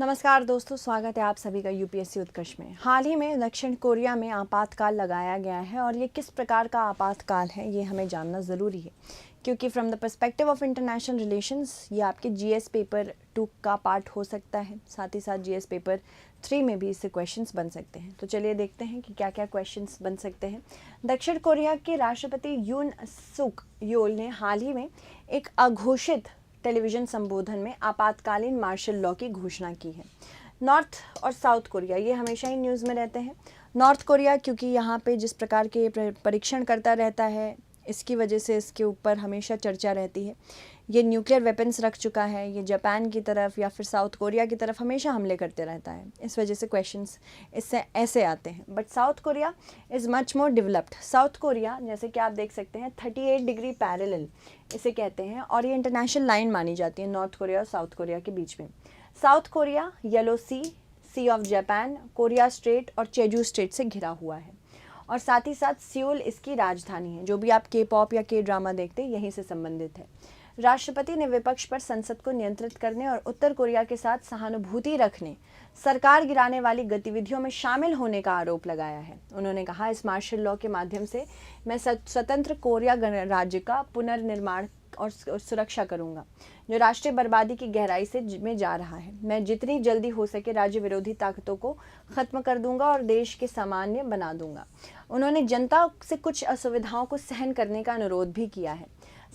नमस्कार दोस्तों, स्वागत है आप सभी का यूपीएससी उत्कर्ष में। हाल ही में दक्षिण कोरिया में आपातकाल लगाया गया है और ये किस प्रकार का आपातकाल है ये हमें जानना ज़रूरी है, क्योंकि from the perspective of international relations ये आपके जीएस पेपर 2 का पार्ट हो सकता है। साथ ही साथ जीएस पेपर 3 में भी इससे क्वेश्चंस बन सकते हैं। तो चलिए देखते हैं कि क्या क्या क्वेश्चंस बन सकते हैं। दक्षिण कोरिया के राष्ट्रपति यून सुक योल ने हाल ही में एक अघोषित टेलीविज़न संबोधन में आपातकालीन मार्शल लॉ की घोषणा की है। नॉर्थ और साउथ कोरिया ये हमेशा ही न्यूज़ में रहते हैं। नॉर्थ कोरिया क्योंकि यहाँ पे जिस प्रकार के परीक्षण करता रहता है, इसकी वजह से इसके ऊपर हमेशा चर्चा रहती है। ये न्यूक्लियर वेपन्स रख चुका है, ये जापान की तरफ या फिर साउथ कोरिया की तरफ हमेशा हमले करते रहता है। इस वजह से क्वेश्चंस इससे ऐसे आते हैं। But south Korea is much more developed. South Korea जैसे कि आप देख सकते हैं 38 डिग्री पैरेलल इसे कहते हैं और ये इंटरनेशनल लाइन मानी जाती है नॉर्थ कोरिया और साउथ कोरिया के बीच में। South Korea yellow sea of Japan, Korea strait और चेजू स्ट्रेट से घिरा हुआ है और साथ ही साथ सियोल इसकी राजधानी है। जो भी आप के पॉप या के ड्रामा देखते हैं यहीं से संबंधित है। राष्ट्रपति ने विपक्ष पर संसद को नियंत्रित करने और उत्तर कोरिया के साथ सहानुभूति रखने, सरकार गिराने वाली गतिविधियों में शामिल होने का आरोप लगाया है। उन्होंने कहा, इस मार्शल लॉ के माध्यम से मैं स्वतंत्र कोरिया गणराज्य का पुनर्निर्माण और सुरक्षा करूंगा, जो राष्ट्रीय बर्बादी की गहराई से में जा रहा है। मैं जितनी जल्दी हो सके राज्य विरोधी ताकतों को खत्म कर दूंगा और देश के सामान्य बना दूंगा। उन्होंने जनता से कुछ असुविधाओं को सहन करने का अनुरोध भी किया है।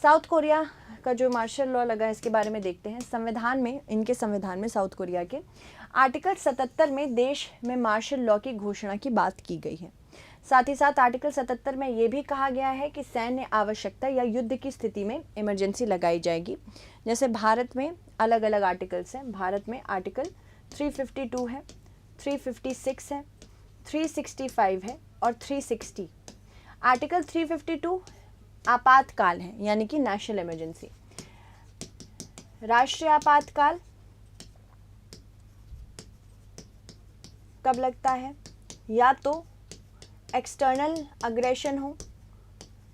साउथ कोरिया का जो मार्शल लॉ लगा है इसके बारे में देखते हैं। इनके संविधान में साउथ कोरिया के आर्टिकल 77 में देश में मार्शल लॉ की घोषणा की बात की गई है। साथ ही साथ आर्टिकल 77 में ये भी कहा गया है कि सैन्य आवश्यकता या युद्ध की स्थिति में इमरजेंसी लगाई जाएगी। जैसे भारत में अलग अलग आर्टिकल्स हैं। भारत में आर्टिकल 352 है, 356 है, 365 है और 360। आर्टिकल 352 आपातकाल है, यानी कि नेशनल इमरजेंसी। राष्ट्रीय आपातकाल कब लगता है? या तो एक्सटर्नल अग्रेशन हो,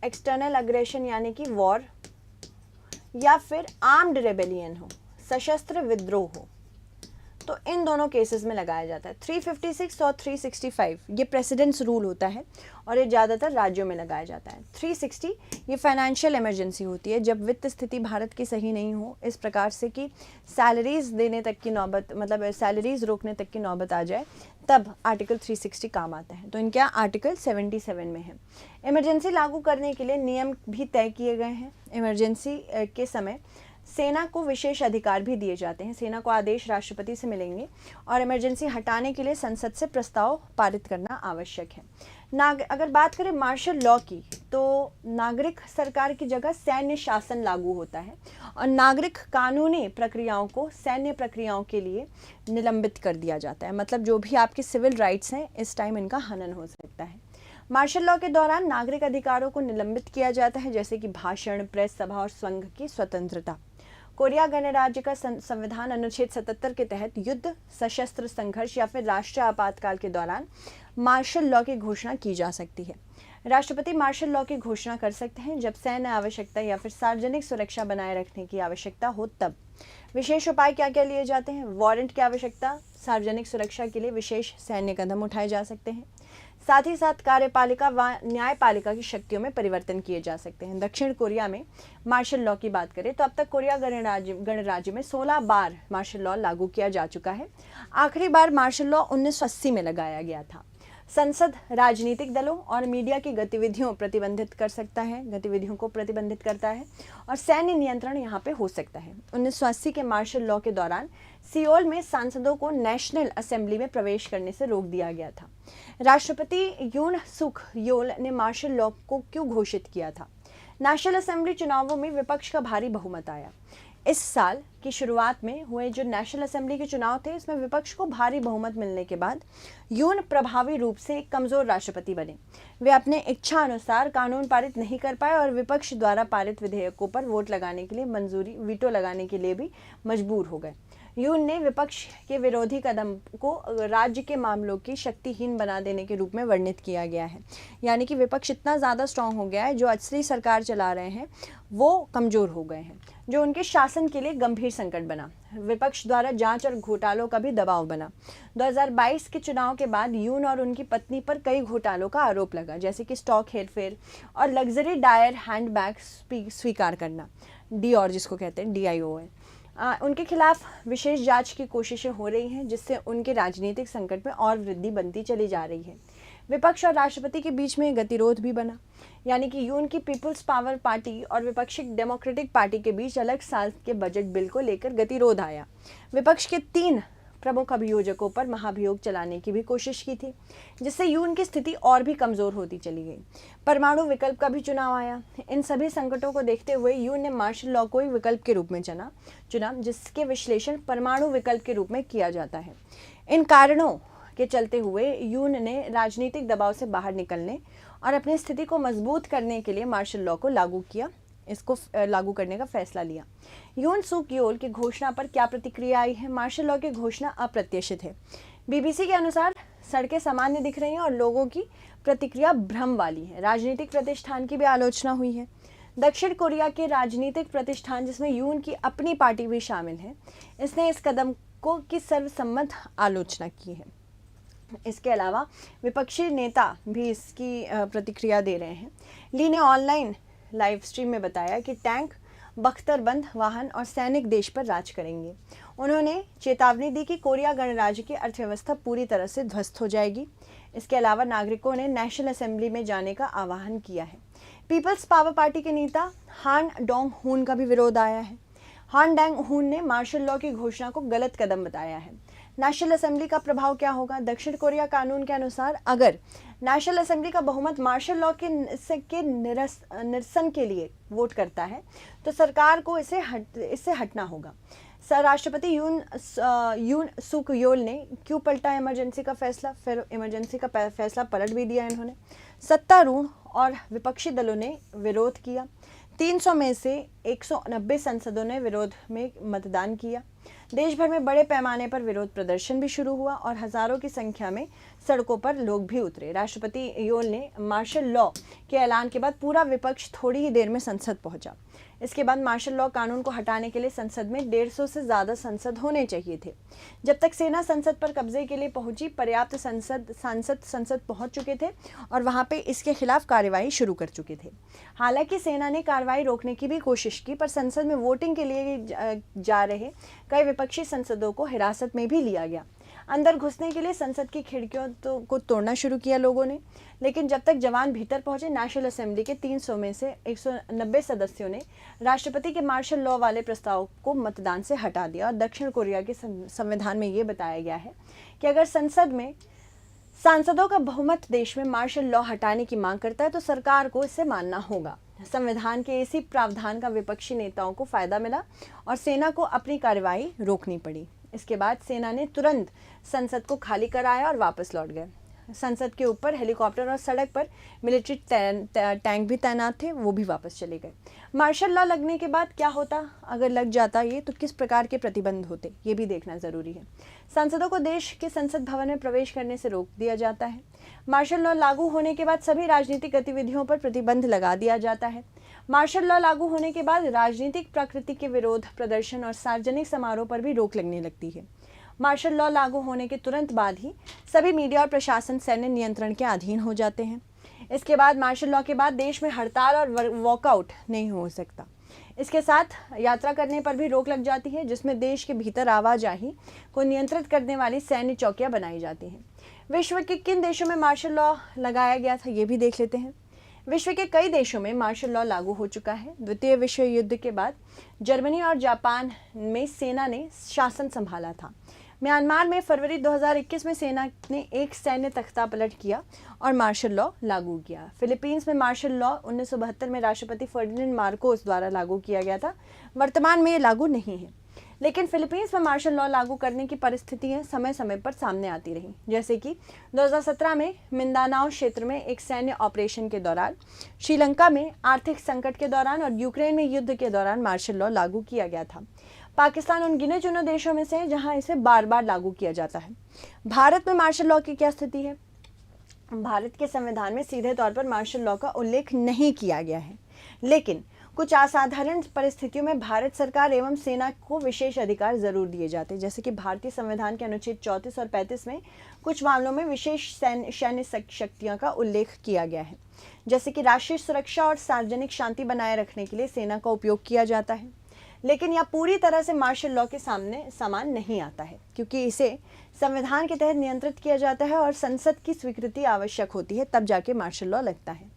एक्सटर्नल अग्रेशन यानी कि वॉर, या फिर आर्म्ड रेबेलियन हो, सशस्त्र विद्रोह हो। तो इन दोनों केसेस में लगाया जाता है। 356 और 365 ये प्रेसिडेंट्स रूल होता है और ये ज़्यादातर राज्यों में लगाया जाता है। 360 ये फाइनेंशियल इमरजेंसी होती है, जब वित्त स्थिति भारत की सही नहीं हो, इस प्रकार से कि सैलरीज देने तक की नौबत, मतलब सैलरीज रोकने तक की नौबत आ जाए, तब आर्टिकल 360 काम आता है। तो इनके आर्टिकल 77 में है। इमरजेंसी लागू करने के लिए नियम भी तय किए गए हैं। इमरजेंसी के समय सेना को विशेष अधिकार भी दिए जाते हैं। सेना को आदेश राष्ट्रपति से मिलेंगे और इमरजेंसी हटाने के लिए संसद से प्रस्ताव पारित करना आवश्यक है। अगर बात करें मार्शल लॉ की, तो नागरिक सरकार की जगह सैन्य शासन लागू होता है और नागरिक कानूनी प्रक्रियाओं को सैन्य प्रक्रियाओं के लिए निलंबित कर दिया जाता है। मतलब जो भी आपके सिविल राइट्स हैं, इस टाइम इनका हनन हो सकता है। मार्शल लॉ के दौरान नागरिक अधिकारों को निलंबित किया जाता है, जैसे कि भाषण, प्रेस, सभा और संघ की स्वतंत्रता। कोरिया गणराज्य का संविधान अनुच्छेद 77 के तहत युद्ध, सशस्त्र संघर्ष या फिर राष्ट्रीय आपातकाल के दौरान मार्शल लॉ की घोषणा की जा सकती है। राष्ट्रपति मार्शल लॉ की घोषणा कर सकते हैं जब सैन्य आवश्यकता या फिर सार्वजनिक सुरक्षा बनाए रखने की आवश्यकता हो तब। विशेष उपाय क्या क्या लिए जाते हैं? वारंट की आवश्यकता, सार्वजनिक सुरक्षा के लिए विशेष सैन्य कदम उठाए जा सकते हैं। साथ ही साथ कार्यपालिका व न्यायपालिका की शक्तियों में परिवर्तन किए जा सकते हैं। दक्षिण कोरिया में मार्शल लॉ की बात करें तो अब तक कोरिया गणराज्य में 16 बार मार्शल लॉ लागू किया जा चुका है। आखिरी बार मार्शल लॉ 1980 में लगाया गया था। संसद राजनीतिक दलों और मीडिया की गतिविधियों को प्रतिबंधित करता है और सैन्य नियंत्रण यहाँ पे हो सकता है। 1980 के मार्शल लॉ के दौरान सियोल में सांसदों को नेशनल असेंबली में प्रवेश करने से रोक दिया गया था। राष्ट्रपति यून सुक योल ने मार्शल लॉ को क्यों घोषित किया था? नेशनल असेंबली चुनावों में विपक्ष का भारी बहुमत आया। इस साल की शुरुआत में हुए जो नेशनल असेंबली के चुनाव थे, इसमें विपक्ष को भारी बहुमत मिलने के बाद यून प्रभावी रूप से एक कमजोर राष्ट्रपति बने। वे अपने इच्छा अनुसार कानून पारित नहीं कर पाए और विपक्ष द्वारा पारित विधेयकों पर वीटो लगाने के लिए भी मजबूर हो गए। यून ने विपक्ष के विरोधी कदम को राज्य के मामलों की शक्तिहीन बना देने के रूप में वर्णित किया गया है। यानी कि विपक्ष इतना ज़्यादा स्ट्रांग हो गया है, जो असली सरकार चला रहे हैं वो कमज़ोर हो गए हैं। जो उनके शासन के लिए गंभीर संकट बना। विपक्ष द्वारा जांच और घोटालों का भी दबाव बना। 2022 के चुनाव के बाद यून और उनकी पत्नी पर कई घोटालों का आरोप लगा, जैसे कि स्टॉक हेरफेर और लग्जरी डायर हैंडबैग स्वीकार करना, डियोर जिसको कहते हैं DIOR। उनके खिलाफ विशेष जांच की कोशिशें हो रही हैं, जिससे उनके राजनीतिक संकट में और वृद्धि बनती चली जा रही है। विपक्ष और राष्ट्रपति के बीच में गतिरोध भी बना, यानी कि यून की पीपल्स पावर पार्टी और विपक्षी डेमोक्रेटिक पार्टी के बीच अलग साल के बजट बिल को लेकर गतिरोध आया। विपक्ष के 3 प्रमुख अभियोजकों पर महाभियोग चलाने की भी कोशिश की थी, जिससे यून की स्थिति और भी कमजोर होती चली गई। परमाणु विकल्प का भी चुनाव आया। इन सभी संकटों को देखते हुए यून ने मार्शल लॉ को ही विकल्प के रूप में चुना, जिसके विश्लेषण परमाणु विकल्प के रूप में किया जाता है। इन कारणों के चलते हुए यून ने राजनीतिक दबाव से बाहर निकलने और अपनी स्थिति को मजबूत करने के लिए मार्शल लॉ को लागू करने का फैसला लिया। यून सूक योल की घोषणा पर क्या प्रतिक्रिया आई है? मार्शल लॉ की घोषणा अप्रत्याशित है। BBC के अनुसार सड़कें सामान्य दिख रही हैं और लोगों की प्रतिक्रिया भ्रम वाली है। राजनीतिक प्रतिष्ठान की भी आलोचना हुई है। दक्षिण कोरिया के राजनीतिक प्रतिष्ठान, जिसमें यून की अपनी पार्टी भी शामिल है, इसने इस कदम की सर्वसम्मत आलोचना की है। इसके अलावा विपक्षी नेता भी इसकी प्रतिक्रिया दे रहे हैं। ली ने ऑनलाइन लाइव स्ट्रीम में बताया कि टैंक, बख्तरबंद वाहन और सैनिक देश पर राज करेंगे। उन्होंने चेतावनी दी कि कोरिया गणराज्य की अर्थव्यवस्था पूरी तरह से ध्वस्त हो जाएगी। इसके अलावा नागरिकों ने नेशनल असेंबली में जाने का आह्वान किया है। पीपल्स पावर पार्टी के नेता हान डोंग हुन का भी विरोध आया है। हान डोंग हुन ने मार्शल लॉ की घोषणा को गलत कदम बताया है। नेशनल असेंबली का प्रभाव क्या होगा? दक्षिण कोरिया कानून के अनुसार अगर नेशनल असेंबली का बहुमत मार्शल लॉ के निरसन के लिए वोट करता है तो सरकार को इससे हटना होगा। राष्ट्रपति यून सूक योल ने क्यों पलटा इमरजेंसी का फैसला? फिर इमरजेंसी का फैसला पलट भी दिया इन्होंने। सत्तारूढ़ और विपक्षी दलों ने विरोध किया। 300 में से 190 सांसदों ने विरोध में मतदान किया। देश भर में बड़े पैमाने पर विरोध प्रदर्शन भी शुरू हुआ और हजारों की संख्या में सड़कों पर लोग भी उतरे। राष्ट्रपति योल ने मार्शल लॉ के ऐलान के बाद पूरा विपक्ष थोड़ी ही देर में संसद पहुंचा। इसके बाद मार्शल लॉ कानून को हटाने के लिए संसद में 150 से ज़्यादा सांसद होने चाहिए थे। जब तक सेना संसद पर कब्जे के लिए पहुंची, पर्याप्त सांसद संसद पहुंच चुके थे और वहां पे इसके खिलाफ कार्रवाई शुरू कर चुके थे। हालांकि सेना ने कार्रवाई रोकने की भी कोशिश की, पर संसद में वोटिंग के लिए जा रहे कई विपक्षी सांसदों को हिरासत में भी लिया गया। अंदर घुसने के लिए संसद की खिड़कियों को तोड़ना शुरू किया लोगों ने, लेकिन जब तक जवान भीतर पहुंचे, नेशनल असेंबली के 300 में से 190 सदस्यों ने राष्ट्रपति के मार्शल लॉ वाले प्रस्ताव को मतदान से हटा दिया। और दक्षिण कोरिया के संविधान में ये बताया गया है कि अगर संसद में सांसदों का बहुमत देश में मार्शल लॉ हटाने की मांग करता है तो सरकार को इसे मानना होगा। संविधान के इसी प्रावधान का विपक्षी नेताओं को फायदा मिला और सेना को अपनी कार्रवाई रोकनी पड़ी। इसके बाद सेना ने तुरंत संसद को खाली कराया और वापस लौट गए। संसद के ऊपर हेलीकॉप्टर और सड़क पर मिलिट्री टैंक भी तैनात थे, वो भी वापस चले गए। मार्शल लॉ लगने के बाद क्या होता? अगर लग जाता ये तो किस प्रकार के प्रतिबंध होते, ये भी देखना जरूरी है। सांसदों को देश के संसद भवन में प्रवेश करने से रोक दिया जाता है। मार्शल लॉ लागू होने के बाद सभी राजनीतिक गतिविधियों पर प्रतिबंध लगा दिया जाता है। मार्शल लॉ लागू होने के बाद राजनीतिक प्रकृति के विरोध प्रदर्शन और सार्वजनिक समारोह पर भी रोक लगने लगती है। मार्शल लॉ लागू होने के तुरंत बाद ही सभी मीडिया और प्रशासन सैन्य नियंत्रण के अधीन हो जाते हैं। इसके बाद मार्शल लॉ के बाद देश में हड़ताल और वॉकआउट नहीं हो सकता। इसके साथ यात्रा करने पर भी रोक लग जाती है, जिसमें देश के भीतर आवाजाही को नियंत्रित करने वाली सैन्य चौकियां बनाई जाती हैं। विश्व के किन देशों में मार्शल लॉ लगाया गया था, ये भी देख लेते हैं। विश्व के कई देशों में मार्शल लॉ लागू हो चुका है। द्वितीय विश्व युद्ध के बाद जर्मनी और जापान में सेना ने शासन संभाला था। म्यांमार में फरवरी 2021 में सेना ने एक सैन्य तख्तापलट किया और मार्शल लॉ लागू किया। फिलीपींस में मार्शल लॉ 1972 में राष्ट्रपति फर्डिनेंड मार्कोस द्वारा लागू किया गया था। वर्तमान में ये लागू नहीं है, लेकिन फिलीपींस में मार्शल लॉ लागू करने की परिस्थितियां समय समय पर सामने आती रहीं, जैसे कि 2017 में मिंदानाओ क्षेत्र में एक सैन्य ऑपरेशन के दौरान, श्रीलंका में आर्थिक संकट के दौरान और यूक्रेन में युद्ध के दौरान मार्शल लॉ लागू किया गया था। पाकिस्तान उन गिने चुने देशों में से है जहां इसे बार बार लागू किया जाता है। भारत में मार्शल लॉ की क्या स्थिति है? भारत के संविधान में सीधे तौर पर मार्शल लॉ का उल्लेख नहीं किया गया है, लेकिन कुछ असाधारण परिस्थितियों में भारत सरकार एवं सेना को विशेष अधिकार जरूर दिए जाते हैं, जैसे कि भारतीय संविधान के अनुच्छेद 34 और 35 में कुछ मामलों में विशेष सैन्य शक्तियों का उल्लेख किया गया है, जैसे कि राष्ट्रीय सुरक्षा और सार्वजनिक शांति बनाए रखने के लिए सेना का उपयोग किया जाता है। लेकिन यह पूरी तरह से मार्शल लॉ के सामने समान नहीं आता है, क्योंकि इसे संविधान के तहत नियंत्रित किया जाता है और संसद की स्वीकृति आवश्यक होती है, तब जाके मार्शल लॉ लगता है।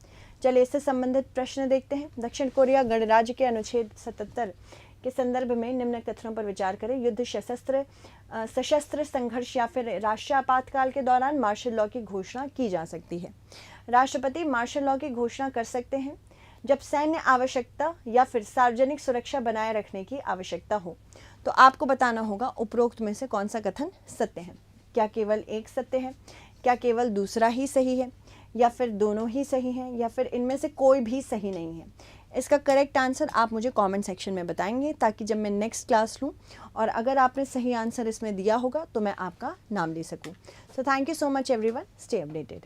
चलिए इससे संबंधित प्रश्न देखते हैं। दक्षिण कोरिया गणराज्य के अनुच्छेद 77 के संदर्भ में निम्न कथनों पर विचार करें। युद्ध, सशस्त्र संघर्ष या फिर राष्ट्रीय आपातकाल के दौरान मार्शल लॉ की घोषणा की जा सकती है। राष्ट्रपति मार्शल लॉ की घोषणा कर सकते हैं जब सैन्य आवश्यकता या फिर सार्वजनिक सुरक्षा बनाए रखने की आवश्यकता हो। तो आपको बताना होगा उपरोक्त में से कौन सा कथन सत्य है। क्या केवल एक सत्य है, क्या केवल दूसरा ही सही है, या फिर दोनों ही सही हैं, या फिर इनमें से कोई भी सही नहीं है। इसका करेक्ट आंसर आप मुझे कमेंट सेक्शन में बताएंगे, ताकि जब मैं नेक्स्ट क्लास लूँ और अगर आपने सही आंसर इसमें दिया होगा तो मैं आपका नाम ले सकूँ। So thank you so much everyone, stay updated.